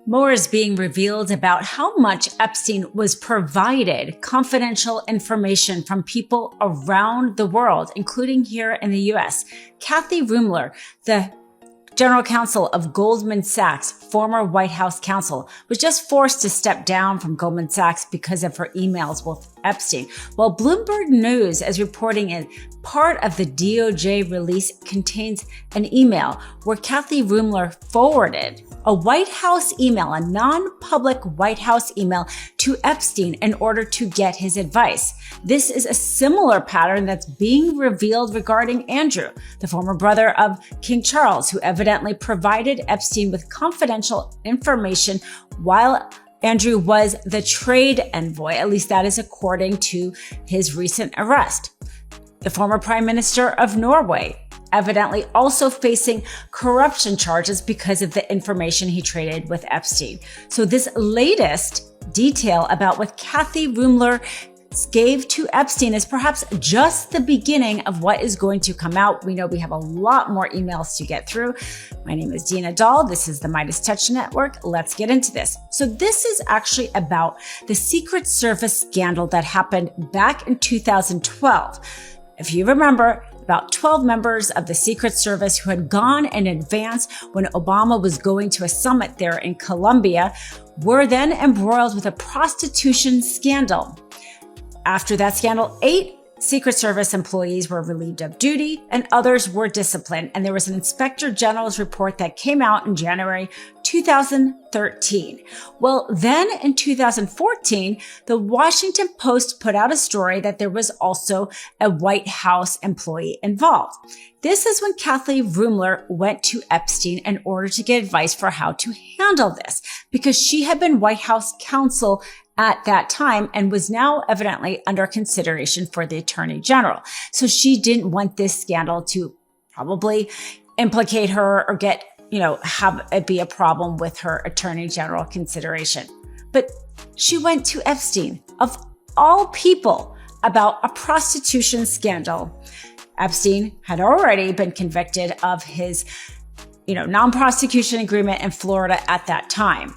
More is being revealed about how much Epstein was provided confidential information from people around the world, including here in the US. Kathy Ruemmler, the General Counsel of Goldman Sachs, former White House counsel, was just forced to step down from Goldman Sachs because of her emails with Epstein. While Bloomberg News is reporting it, part of the DOJ release contains an email where Kathy Ruemmler forwarded a White House email, a non-public White House email to Epstein in order to get his advice. This is a similar pattern that's being revealed regarding Andrew, the former brother of King Charles, who evidently provided Epstein with confidential information while Andrew was the trade envoy. At least that is according to his recent arrest. The former Prime Minister of Norway, evidently also facing corruption charges because of the information he traded with Epstein. So this latest detail about what Kathy Ruemmler gave to Epstein is perhaps just the beginning of what is going to come out. We know we have a lot more emails to get through. My name is Dina Dahl. This is the Midas Touch Network. Let's get into this. So this is actually about the Secret Service scandal that happened back in 2012. If you remember, about 12 members of the Secret Service who had gone in advance when Obama was going to a summit there in Colombia were then embroiled with a prostitution scandal. After that scandal, 8 Secret Service employees were relieved of duty and others were disciplined. And there was an Inspector General's report that came out in January 2013. Well, then in 2014, the Washington Post put out a story that there was also a White House employee involved. This is when Kathy Ruemmler went to Epstein in order to get advice for how to handle this, because she had been White House counsel at that time and was now evidently under consideration for the Attorney General. So she didn't want this scandal to probably implicate her or get, have it be a problem with her Attorney General consideration. But she went to Epstein, of all people, about a prostitution scandal. Epstein had already been convicted of his, non-prosecution agreement in Florida at that time.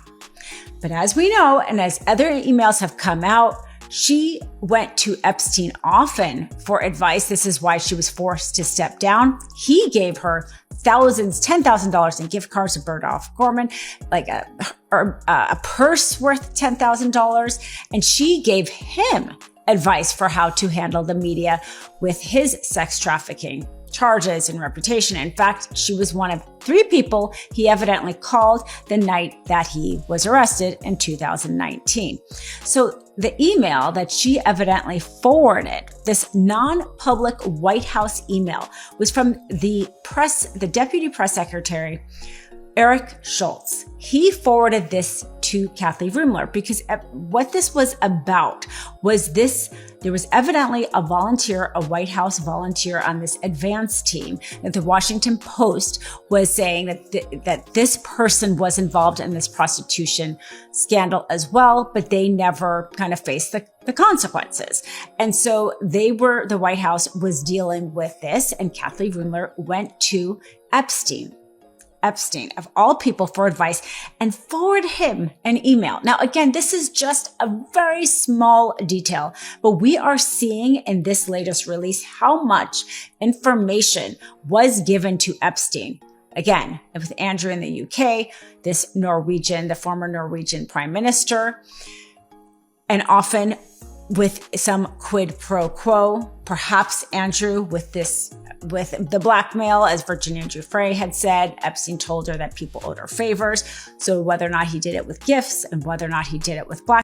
But as we know, and as other emails have come out, she went to Epstein often for advice. This is why she was forced to step down. He gave her thousands, $10,000 in gift cards to Bergdorf Goodman, like a purse worth $10,000. And she gave him advice for how to handle the media with his sex trafficking charges and reputation. In fact, she was one of 3 people he evidently called the night that he was arrested in 2019. So the email that she evidently forwarded, this non-public White House email, was from the Deputy Press Secretary, Eric Schultz. He forwarded this to Kathy Ruemmler because what this was about was there was evidently a White House volunteer on this advance team that the Washington Post was saying that this person was involved in this prostitution scandal as well, but they never kind of faced the consequences. And so the White House was dealing with this, and Kathy Ruemmler went to Epstein, of all people, for advice and forward him an email. Now, again, this is just a very small detail, but we are seeing in this latest release how much information was given to Epstein. Again, with Andrew in the UK, the former Norwegian Prime Minister, and often with some quid pro quo, perhaps Andrew with the blackmail, as Virginia Giuffre had said. Epstein told her that people owed her favors. So whether or not he did it with gifts and whether or not he did it with blackmail,